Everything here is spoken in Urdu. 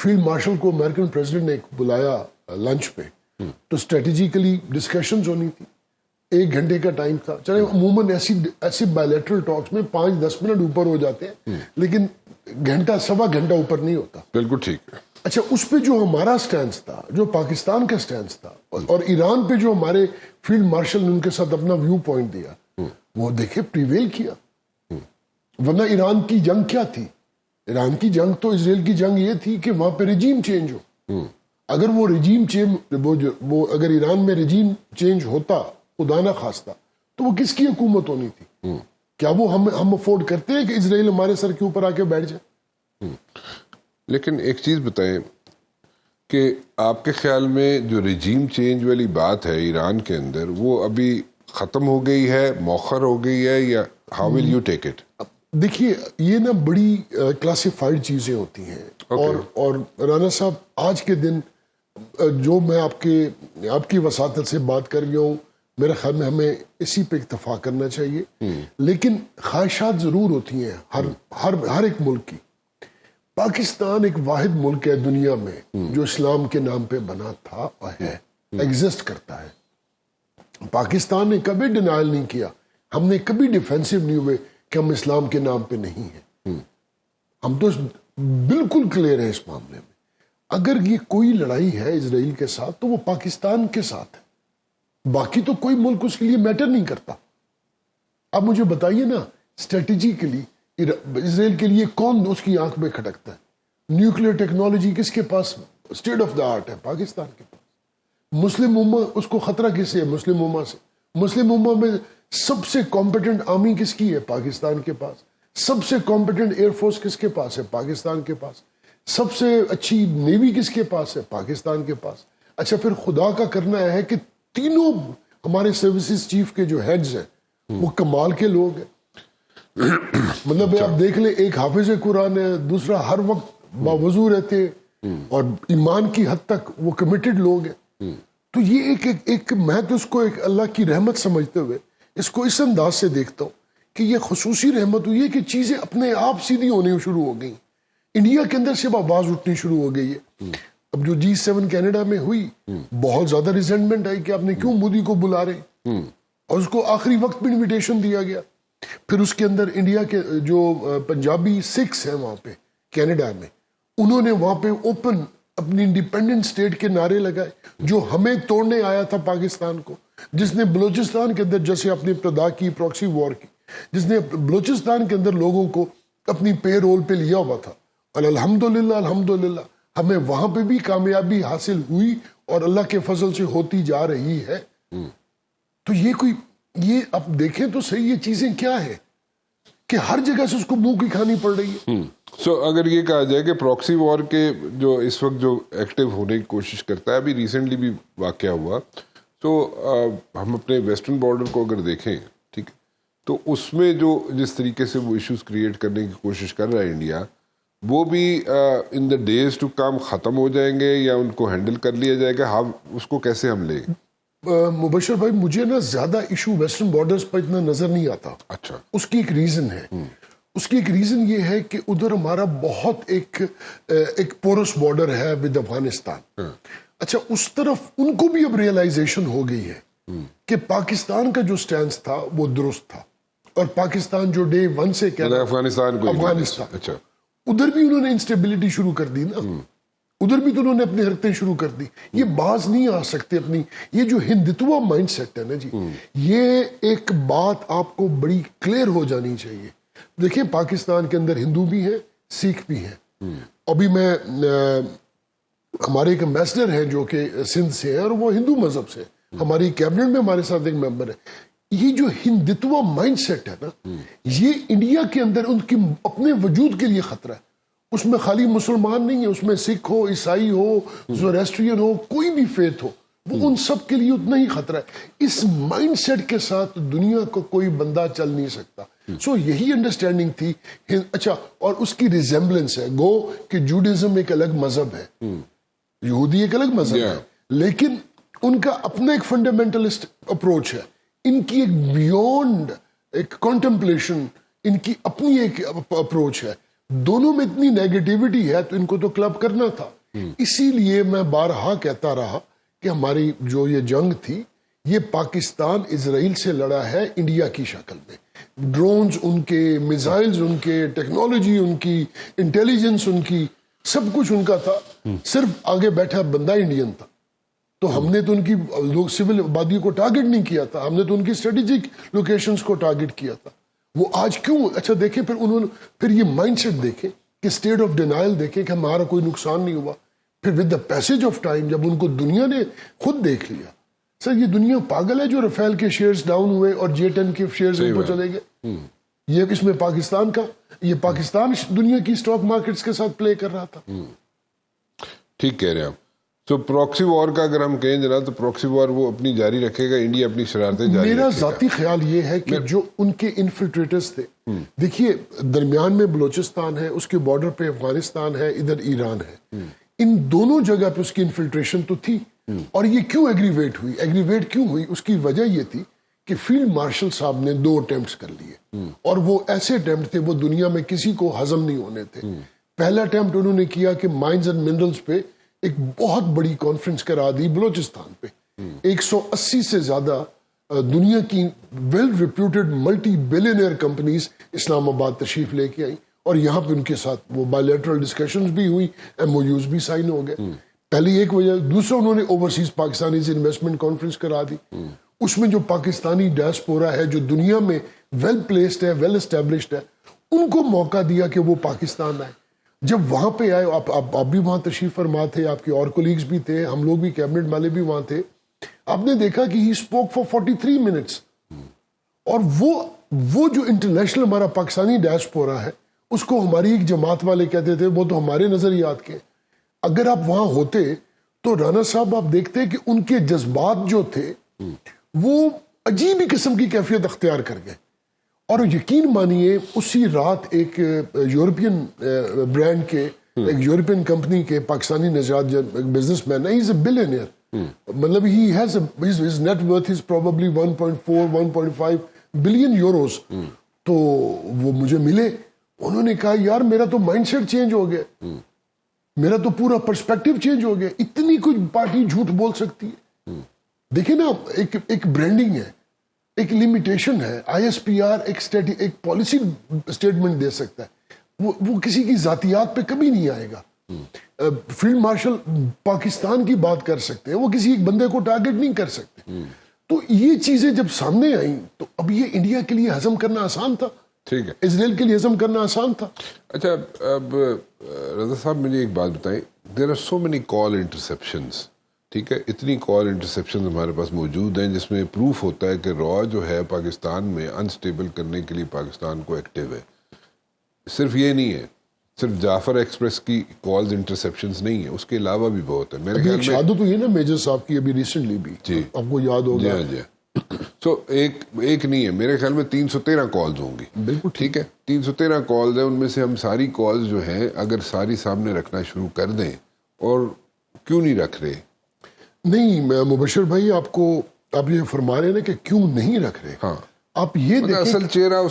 فیلڈ مارشل کو امریکن پریزیڈنٹ نے بلایا لنچ پہ تو اسٹریٹجیکلی ڈسکشنز ہونی تھی. 1 گھنٹے کا ٹائم تھا. چلے عموماً ایسی بائیلیٹرل ٹاکس میں 5-10 منٹ اوپر ہو جاتے ہیں لیکن گھنٹہ سوا گھنٹہ اوپر نہیں ہوتا. بالکل ٹھیک ہے. اچھا اس پہ جو ہمارا سٹینس تھا, جو پاکستان کا سٹینس تھا, اور ایران پہ جو ہمارے فیلڈ مارشل نے ان کے ساتھ اپنا ویو پوائنٹ دیا, وہ دیکھے پریویل کیا. ورنہ ایران کی جنگ کیا تھی؟ ایران کی جنگ تو اسرائیل کی جنگ یہ تھی کہ وہاں پہ رجیم چینج ہو. اگر وہ رجیم چینج وہ اگر ایران میں رجیم چینج ہوتا خدا نہ خواستہ تو وہ کس کی حکومت ہونی تھی؟ کیا وہ ہم افورڈ کرتے ہیں کہ اسرائیل ہمارے سر کے اوپر آ کے بیٹھ جائے؟ لیکن ایک چیز بتائیں کہ آپ کے خیال میں جو رجیم چینج والی بات ہے ایران کے اندر, وہ ابھی ختم ہو گئی ہے, مؤخر ہو گئی ہے, یا how will you take it? دیکھیے یہ نا بڑی کلاسیفائڈ چیزیں ہوتی ہیں. اور رانا صاحب آج کے دن جو میں آپ کی وساطت سے بات کر گیا ہوں, میرے خیال میں ہمیں اسی پہ اتفاق کرنا چاہیے. لیکن خواہشات ضرور ہوتی ہیں ہر ایک ملک کی. پاکستان ایک واحد ملک ہے دنیا میں جو اسلام کے نام پہ بنا تھا اور ہے, ایگزسٹ کرتا ہے. پاکستان نے کبھی ڈینائل نہیں کیا, ہم نے کبھی ڈیفینسو نہیں ہوئے کہ ہم اسلام کے نام پہ نہیں ہیں. ہم تو بالکل کلیئر ہیں اس معاملے میں. اگر یہ کوئی لڑائی ہے اسرائیل کے ساتھ تو وہ پاکستان کے ساتھ ہے, باقی تو کوئی ملک اس کے لیے میٹر نہیں کرتا. اب مجھے بتائیے نا اسٹریٹجیکلی اسرائیل کے لیے کون اس کی آنکھ میں کھٹکتا ہے؟ نیوکلیر ٹیکنالوجی کس کے پاس اسٹیٹ آف دا آرٹ ہے؟ پاکستان کے پاس. مسلم امہ اس کو خطرہ کس سے ہے؟ مسلم امہ سے. مسلم امہ میں سب سے کمپیٹنٹ آرمی کس کی ہے؟ پاکستان کے پاس. سب سے کمپیٹنٹ ایئر فورس کس کے پاس ہے؟ پاکستان کے پاس. سب سے اچھی نیوی کس کے پاس ہے؟ پاکستان کے پاس. اچھا پھر خدا کا کرنا ہے کہ تینوں ہمارے سروسز چیف کے جو ہیڈز ہیں وہ کمال کے لوگ ہیں. مطلب آپ دیکھ لیں, ایک حافظ قرآن ہے, دوسرا ہر وقت باوضو رہتے اور ایمان کی حد تک وہ کمیٹڈ لوگ ہیں. تو یہ ایک میں تو اس کو ایک اللہ کی رحمت سمجھتے ہوئے اس کو اس انداز سے دیکھتا ہوں کہ یہ خصوصی رحمت ہوئی ہے کہ چیزیں اپنے آپ سیدھی ہونے شروع ہو گئی. انڈیا کے اندر سے آواز اٹھنی شروع ہو گئی ہے. اب جو G7 کینیڈا میں ہوئی, بہت زیادہ ریزنٹمنٹ آئی کہ آپ نے کیوں مودی کو بلا رہے, اور اس کو آخری وقت میں انویٹیشن دیا گیا. پھر اس کے اندر انڈیا کے جو پنجابی سکھس ہیں وہاں پہ کینیڈا میں, انہوں نے وہاں پہ اوپن اپنی انڈیپینڈنٹ اسٹیٹ کے نعرے لگائے, جو ہمیں توڑنے آیا تھا پاکستان کو, جس نے بلوچستان کے اندر جیسے اپنی ابتدا کی پراکسی وار کی, جس نے بلوچستان کے اندر لوگوں کو اپنی پے رول پہ لیا ہوا تھا. اور الحمدللہ ہمیں وہاں پہ بھی کامیابی حاصل ہوئی اور اللہ کے فضل سے ہوتی جا رہی ہے. تو یہ آپ دیکھیں تو صحیح یہ چیزیں کیا ہے کہ ہر جگہ سے اس کو منہ کی کھانی پڑ رہی ہے. سو اگر یہ کہا جائے کہ پراکسی وار کے جو اس وقت جو ایکٹیو ہونے کی کوشش کرتا ہے, ابھی ریسنٹلی بھی واقعہ ہوا, تو ہم اپنے ویسٹرن بارڈر کو اگر دیکھیں, ٹھیک ہے, تو اس میں جو جس طریقے سے وہ ایشوز کریٹ کرنے کی کوشش کر رہا ہے انڈیا, وہ بھی ان دا ڈیز ٹو کم ختم ہو جائیں گے یا ان کو ہینڈل کر لیا جائے گا؟ ہم اس کو کیسے ہم لیں؟ مبشر بھائی مجھے نا زیادہ ایشو ویسٹرن بارڈرز پر اتنا نظر نہیں آتا. اچھا, اس کی ایک ریزن ہے. اس کی ایک ریزن یہ ہے کہ ادھر ہمارا بہت ایک پورس بارڈر ہے ود افغانستان. اچھا اس طرف ان کو بھی اب ریئلائزیشن ہو گئی ہے کہ پاکستان کا جو سٹینس تھا وہ درست تھا, اور پاکستان جو ڈے 1 سے کہہ رہا افغانستان, اچھا ادھر بھی انہوں نے انسٹیبلٹی شروع کر دی نا, ادھر بھی تو انہوں نے اپنی حرکتیں شروع کر دی. یہ باز نہیں آ سکتے اپنی یہ جو ہندتوا مائنڈ سیٹ ہے نا جی, یہ ایک بات آپ کو بڑی کلیئر ہو جانی چاہیے. دیکھیں پاکستان کے اندر ہندو بھی ہیں, سکھ بھی ہیں. ابھی میں ہمارے ایک امبیسڈر ہیں جو کہ سندھ سے ہیں اور وہ ہندو مذہب سے, ہماری کیبنٹ میں ہمارے ساتھ ایک ممبر ہے. یہ جو ہندتوا مائنڈ سیٹ ہے نا, یہ انڈیا کے اندر ان کی اپنے وجود کے لیے خطرہ ہے. اس میں خالی مسلمان نہیں ہے, اس میں سکھ ہو, عیسائی ہو, زوریسٹرین ہو, کوئی بھی فیتھ ہو, وہ ان سب کے لیے اتنا ہی خطرہ ہے. اس مائنڈ سیٹ کے ساتھ دنیا کو کوئی بندہ چل نہیں سکتا. سو یہی انڈرسٹینڈنگ تھی. اچھا, اور اس کی ریزمبلنس ہے گو کہ جوڈیزم ایک الگ مذہب ہے, یہودی ایک الگ مذہب ہے, لیکن ان کا اپنا ایک فنڈامنٹلسٹ اپروچ ہے. ان کی ایک بیونڈ ایک کانٹمپلیشن, ان کی اپنی ایک اپروچ ہے. دونوں میں اتنی نیگیٹیوٹی ہے تو ان کو تو کلب کرنا تھا. اسی لیے میں بارہا کہتا رہا کہ ہماری جو یہ جنگ تھی یہ پاکستان اسرائیل سے لڑا ہے انڈیا کی شکل میں. ڈرونز ان کے، میزائلز ان کے، ٹیکنالوجی ان کی، انٹیلیجنس ان کی، سب کچھ ان کا تھا. صرف آگے بیٹھا بندہ انڈین تھا. تو ہم نے تو ان کی لوگ سول آبادی کو ٹارگٹ نہیں کیا تھا، ہم نے تو ان کی اسٹریٹجک لوکیشنز کو ٹارگٹ کیا تھا. وہ آج کیوں اچھا دیکھیں پھر انہوں نے پھر یہ مائنڈ سیٹ دیکھیں کہ اسٹیٹ آف ڈینائل دیکھیں کہ ہمارا کوئی نقصان نہیں ہوا. پھر with the passage of time جب ان کو دنیا نے خود دیکھ لیا، سر یہ دنیا پاگل ہے جو رفیل کے شیئرز ڈاؤن ہوئے اور J10 کے شیئرز اوپر چلے گئے. یہ اس میں پاکستان کا، یہ پاکستان دنیا کی سٹاک مارکیٹس کے ساتھ پلے کر رہا تھا. ٹھیک کہہ رہے ہیں آپ. تو پروکسی وار کا اگر ہم کہیں جناب تو پروکسی وار وہ اپنی جاری رکھے گا، انڈیا اپنی شرارتیں جاری رکھے گا. میرا ذاتی خیال یہ ہے کہ جو ان کے انفلٹریٹرز تھے، دیکھیے درمیان میں بلوچستان ہے، اس کے بارڈر پہ افغانستان ہے، ادھر ایران ہے، ان دونوں جگہ پہ اس کی انفلٹریشن تو تھی. اور یہ کیوں ایگریویٹ کیوں ہوئی؟ اس کی وجہ یہ تھی کہ فیلڈ مارشل صاحب نے 2 اٹیمپٹس کر لیے، اور وہ ایسے اٹیمپٹ تھے وہ دنیا میں کسی کو ہضم نہیں ہونے تھے. پہلا اٹیمپٹ انہوں نے کیا کہ مائنز اینڈ منرلز پہ ایک بہت بڑی کانفرنس کرا دی بلوچستان پہ. 180 سے زیادہ دنیا کی ویل ریپیوٹڈ ملٹی بلینئر کمپنیز اسلام آباد تشریف لے کے آئیں، اور یہاں پہ ان کے ساتھ وہ بائیلیٹرل ڈسکشنز بھی ہوئی، MOUs بھی سائن ہو گئے. پہلی ایک وجہ. دوسرا انہوں نے اوورسیز پاکستانی سے انویسٹمنٹ کانفرنس کرا دی. اس میں جو پاکستانی ڈائسپورا ہے جو دنیا میں ویل پلیسڈ ہے، ویل اسٹیبلشڈ ہے، ان کو موقع دیا کہ وہ پاکستان آئے. جب وہاں پہ آئے، آپ بھی وہاں تشریف فرما تھے، آپ کے اور کولیگز بھی تھے، ہم لوگ بھی کیبنٹ والے بھی وہاں تھے. آپ نے دیکھا کہ ہی اسپوک فار 43 منٹس. اور وہ جو انٹرنیشنل ہمارا پاکستانی ڈائسپورا ہے اس کو ہماری ایک جماعت والے کہتے تھے وہ تو ہمارے نظریات کے. اگر آپ وہاں ہوتے تو رانا صاحب آپ دیکھتے کہ ان کے جذبات جو تھے وہ عجیب ہی قسم کی کیفیت اختیار کر گئے. اور یقین مانیے اسی رات ایک یورپین برانڈ کے، ایک یورپین کمپنی کے پاکستانی نژاد بزنس مین ہے، ہی از اے بلینئر، مطلب he he's his net worth is probably 1.4-1.5 billion euros. تو وہ مجھے ملے، انہوں نے کہا یار میرا تو مائنڈ سیٹ چینج ہو گیا، میرا تو پورا پرسپیکٹو چینج ہو گیا. اتنی کوئی پارٹی جھوٹ بول سکتی ہے؟ دیکھیں نا، ایک برانڈنگ ہے، ایک لمیٹیشن ہے. ISPR ایک پالیسی سٹیٹمنٹ دے سکتا ہے، وہ کسی کی ذاتیات پہ کبھی نہیں آئے گا. فیلڈ مارشل پاکستان کی بات کر سکتے ہیں، وہ کسی ایک بندے کو ٹارگٹ نہیں کر سکتے. تو یہ چیزیں جب سامنے آئیں تو اب یہ انڈیا کے لیے ہضم کرنا آسان تھا، ٹھیک ہے، اسرائیل کے لیے ہضم کرنا آسان تھا. اچھا اب رضا صاحب مجھے ایک بات بتائیں، دیر آر سو مینی کال انٹرسیپشنز، ٹھیک ہے، اتنی کال انٹرسیپشنز ہمارے پاس موجود ہیں جس میں پروف ہوتا ہے کہ را جو ہے پاکستان میں انسٹیبل کرنے کے لیے پاکستان کو ایکٹیو ہے. صرف یہ نہیں ہے، صرف جعفر ایکسپریس کی کالز انٹرسیپشنز نہیں ہے، اس کے علاوہ بھی بہت ہے. میرے خیال میں شہادت ہوئی ہے نا میجر صاحب کی ابھی ریسنٹلی بھی، جی آپ کو یاد ہوگا. جی ہاں. سو ایک نہیں ہے، میرے خیال میں 313 کالز ہوں گی. بالکل ٹھیک ہے، 313 کالز ہیں، ان میں سے ہم ساری کالز جو ہیں اگر ساری سامنے رکھنا شروع کر دیں، اور کیوں نہیں رکھ رہے؟ نہیں میں مبشر بھائی آپ یہ فرما رہے ہیں نا کہ کیوں نہیں رکھ رہے. ہاں، آپ یہ دیکھیں اصل چہرہ